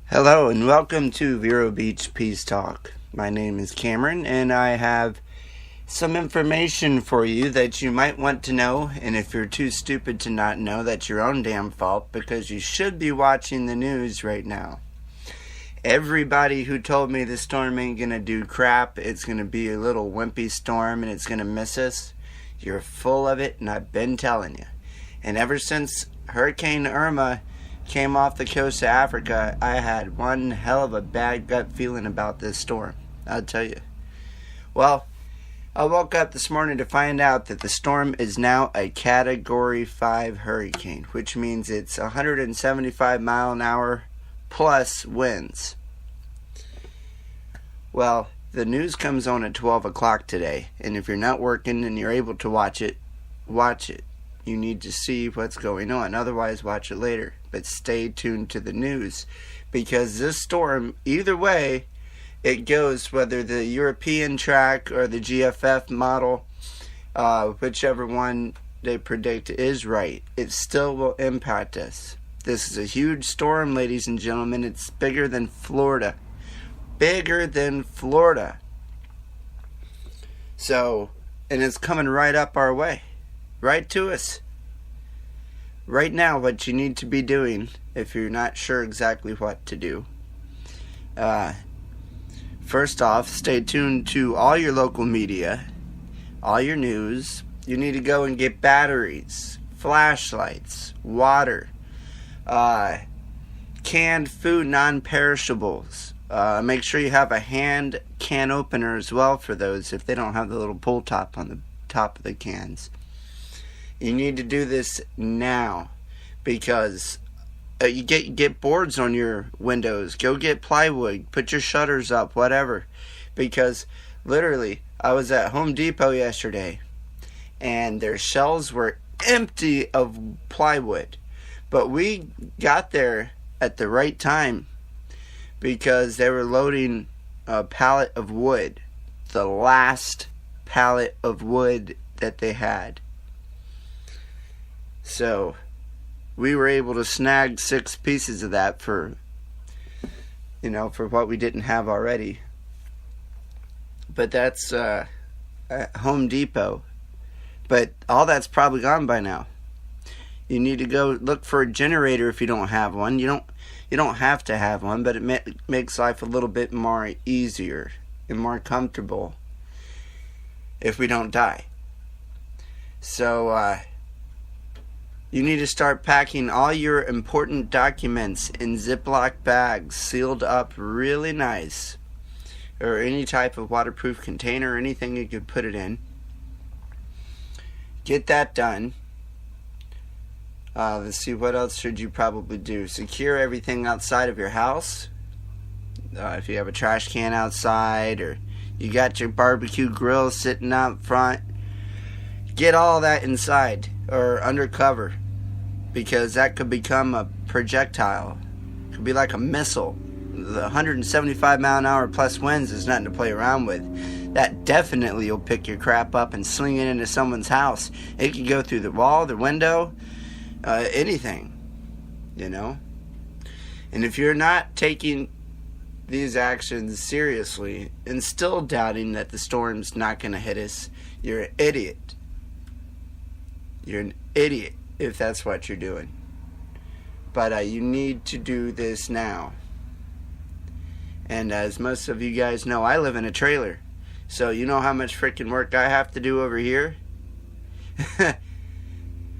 Hello and welcome to Vero Beach Peace Talk. My name is Cameron and I have some information for you that you might want to know, and if you're too stupid to not know, that's your own damn fault because you should be watching the news right now. Everybody who told me the storm ain't gonna do crap, it's gonna be a little wimpy storm and it's gonna miss us, you're full of it and I've been telling you. And ever since Hurricane Irma came off the coast of Africa, I had one hell of a bad gut feeling about this storm, I'll tell you. Well, I woke up this morning to find out that the storm is now a Category 5 hurricane, which means it's 175 mile an hour plus winds. Well, the news comes on at 12 o'clock today, and if you're not working and you're able to watch it, watch it. You need to see what's going on. Otherwise, watch it later. But stay tuned to the news, because this storm, either way it goes, whether the European track or the GFF model, whichever one they predict is right, it still will impact us. This is a huge storm, ladies and gentlemen. It's bigger than Florida. Bigger than Florida. So, and it's coming right up our way. Right to us. Right now, what you need to be doing, if you're not sure exactly what to do, first off, stay tuned to all your local media, all your news. You need to go and get batteries, flashlights, water, canned food, non-perishables. Make sure you have a hand can opener as well for those if they don't have the little pull top on the top of the cans. You need to do this now, because you get boards on your windows. Go get plywood, put your shutters up, whatever. Because literally, I was at Home Depot yesterday and their shelves were empty of plywood. But we got there at the right time because they were loading a pallet of wood, the last pallet of wood that they had. So we were able to snag 6 pieces of that for what we didn't have already. But that's at Home Depot. But all that's probably gone by now. You need to go look for a generator if you don't have one. You don't have to have one, but it makes life a little bit more easier and more comfortable if we don't die. So you need to start packing all your important documents in Ziploc bags, sealed up really nice, or any type of waterproof container or anything you could put it in. Get that done. Let's see, what else should you probably do? Secure everything outside of your house. If you have a trash can outside, or you got your barbecue grill sitting out front, get all that inside or under cover, because that could become a projectile. It could be like a missile. The 175 mile an hour plus winds is nothing to play around with. That definitely will pick your crap up and sling it into someone's house. It could go through the wall, the window, anything, And if you're not taking these actions seriously and still doubting that the storm's not going to hit us, you're an idiot. You're an idiot if that's what you're doing. But you need to do this now. And as most of you guys know, I live in a trailer. So you know how much freaking work I have to do over here?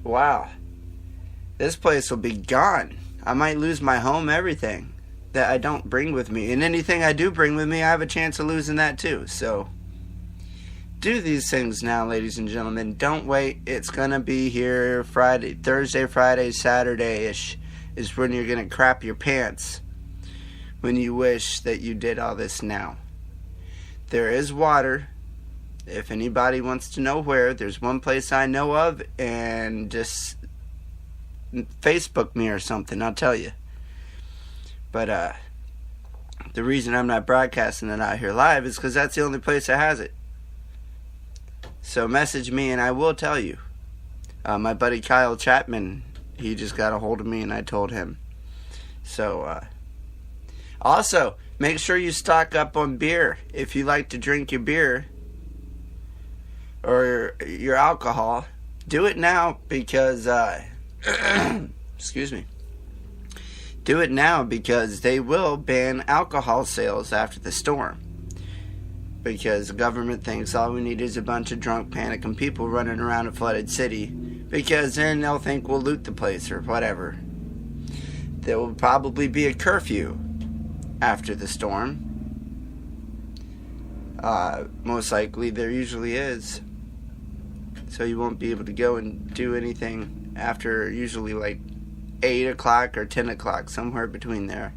Wow. This place will be gone. I might lose my home, everything that I don't bring with me. And anything I do bring with me, I have a chance of losing that too. So do these things now, ladies and gentlemen. Don't wait. It's going to be here Thursday, Friday, Saturday-ish is when you're going to crap your pants, when you wish that you did all this now. There is water. If anybody wants to know where, there's one place I know of, and just Facebook me or something, I'll tell you. But the reason I'm not broadcasting it out here live is because that's the only place that has it. So message me and I will tell you. My buddy Kyle Chapman, he just got a hold of me and I told him. So Also, make sure you stock up on beer. If you like to drink your beer or your alcohol, do it now because, excuse me. Do it now because they will ban alcohol sales after the storm. Because the government thinks all we need is a bunch of drunk, panicking people running around a flooded city. Because then they'll think we'll loot the place or whatever. There will probably be a curfew after the storm. Most likely there usually is. So you won't be able to go and do anything after usually like 8 o'clock or 10 o'clock, somewhere between there.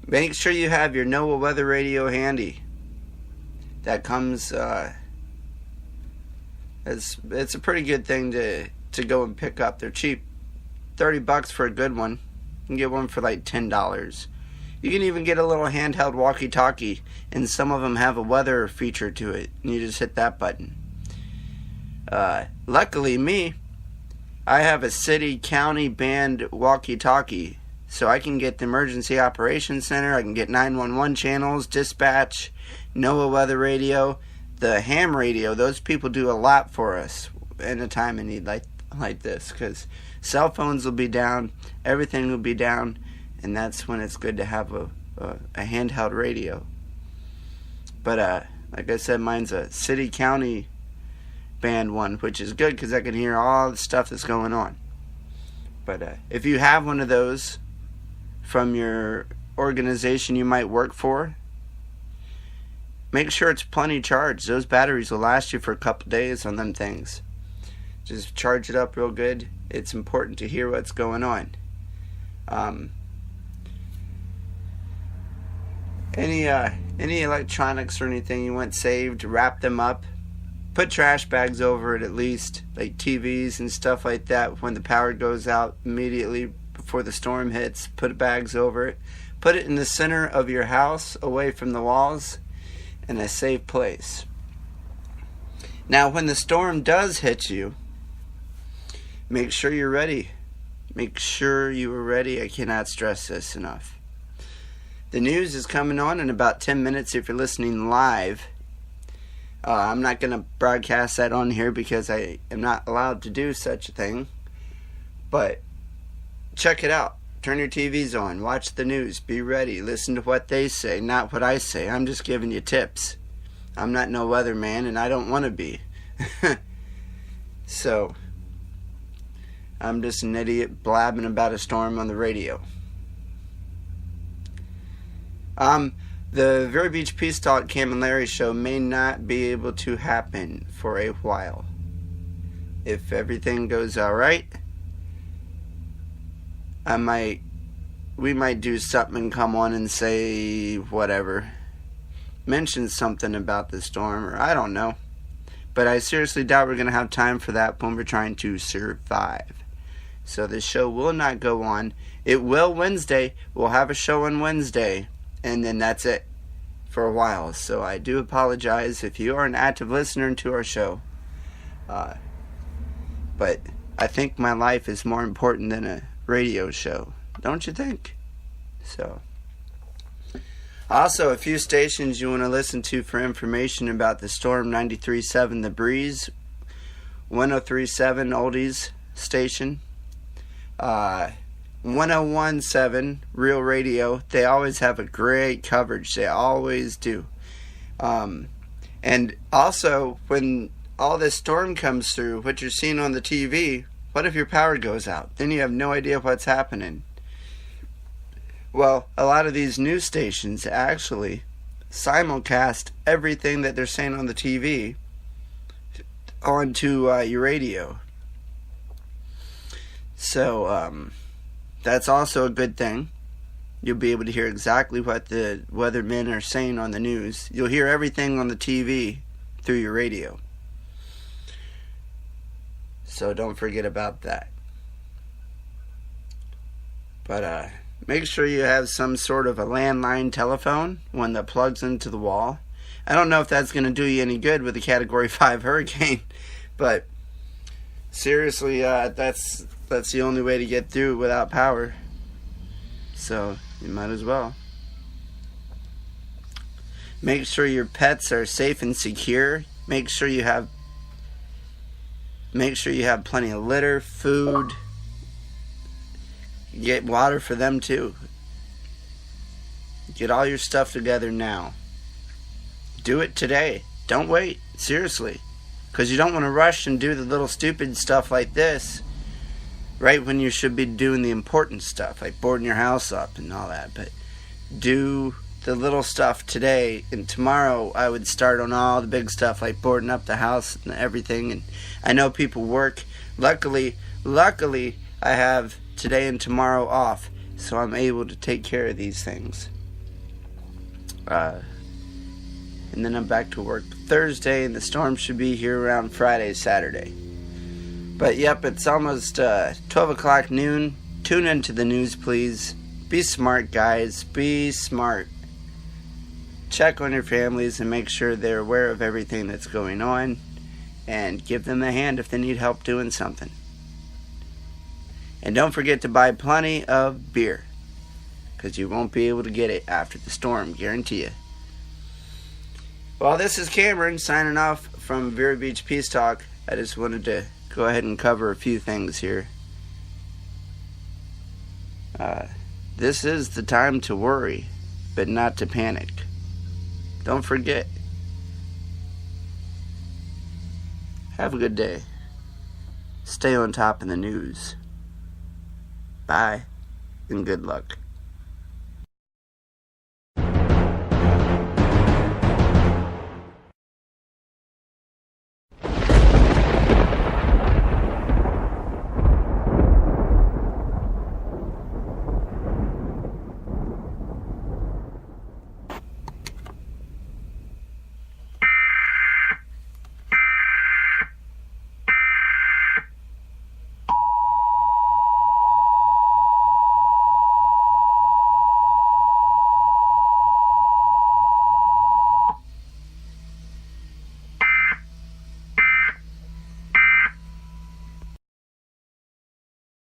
Make sure you have your NOAA weather radio handy. That comes, it's a pretty good thing to go and pick up. They're cheap. $30 for a good one. You can get one for like $10. You can even get a little handheld walkie-talkie, and some of them have a weather feature to it, and you just hit that button. Luckily me, I have a city county band walkie-talkie, so I can get the emergency operations center, I can get 911 channels, dispatch, NOAA weather radio, the ham radio. Those people do a lot for us in a time of need like this, because cell phones will be down, everything will be down, and that's when it's good to have a handheld radio. But like I said, mine's a city county band one, which is good because I can hear all the stuff that's going on. But if you have one of those from your organization you might work for, make sure it's plenty charged. Those batteries will last you for a couple days on them things. Just charge it up real good. It's important to hear what's going on. Any electronics or anything you want saved, wrap them up. Put trash bags over it at least, like TVs and stuff like that. When the power goes out immediately before the storm hits, put bags over it. Put it in the center of your house, away from the walls, in a safe place. Now, when the storm does hit you, make sure you're ready. Make sure you are ready. I cannot stress this enough. The news is coming on in about 10 minutes if you're listening live. I'm not going to broadcast that on here because I am not allowed to do such a thing. But check it out. Turn your TVs on. Watch the news. Be ready. Listen to what they say, not what I say. I'm just giving you tips. I'm not no weatherman, and I don't want to be. So, I'm just an idiot blabbing about a storm on the radio. The Vero Beach Peace Talk Cam and Larry show may not be able to happen for a while. If everything goes alright, we might do something and come on and say whatever. Mention something about the storm, or I don't know. But I seriously doubt we're going to have time for that when we're trying to survive. So the show will not go on. It will Wednesday. We'll have a show on Wednesday. And then that's it for a while. So I do apologize if you are an active listener to our show. But I think my life is more important than a radio show. Don't you think? So. Also, a few stations you want to listen to for information about the storm. 93.7 The Breeze. 103.7 Oldies Station. 101.7 Real Radio. They always have a great coverage. They always do. And also, when all this storm comes through, what you're seeing on the TV, what if your power goes out? Then you have no idea what's happening. Well, a lot of these news stations actually simulcast everything that they're saying on the TV onto your radio. So, that's also a good thing. You'll be able to hear exactly what the weathermen are saying on the news. You'll hear everything on the TV through your radio. So don't forget about that. But make sure you have some sort of a landline telephone, one that plugs into the wall. I don't know if that's going to do you any good with a Category 5 hurricane, but seriously, that's the only way to get through without power. So you might as well. Make sure your pets are safe and secure. Make sure you have plenty of litter, food. Get water for them too. Get all your stuff together now. Do it today. Don't wait. Seriously. Because you don't want to rush and do the little stupid stuff like this right when you should be doing the important stuff, like boarding your house up and all that. But do the little stuff today, and tomorrow I would start on all the big stuff, like boarding up the house and everything. And I know people work. Luckily, I have today and tomorrow off, so I'm able to take care of these things. And then I'm back to work Thursday, and the storm should be here around Friday, Saturday. But yep, it's almost 12 o'clock noon. Tune into the news, please. Be smart, guys. Be smart. Check on your families and make sure they're aware of everything that's going on. And give them a hand if they need help doing something. And don't forget to buy plenty of beer, because you won't be able to get it after the storm, guarantee you. Well, this is Cameron signing off from Vero Beach Peace Talk. I just wanted to go ahead and cover a few things here. This is the time to worry, but not to panic. Don't forget. Have a good day. Stay on top of the news. Bye, and good luck.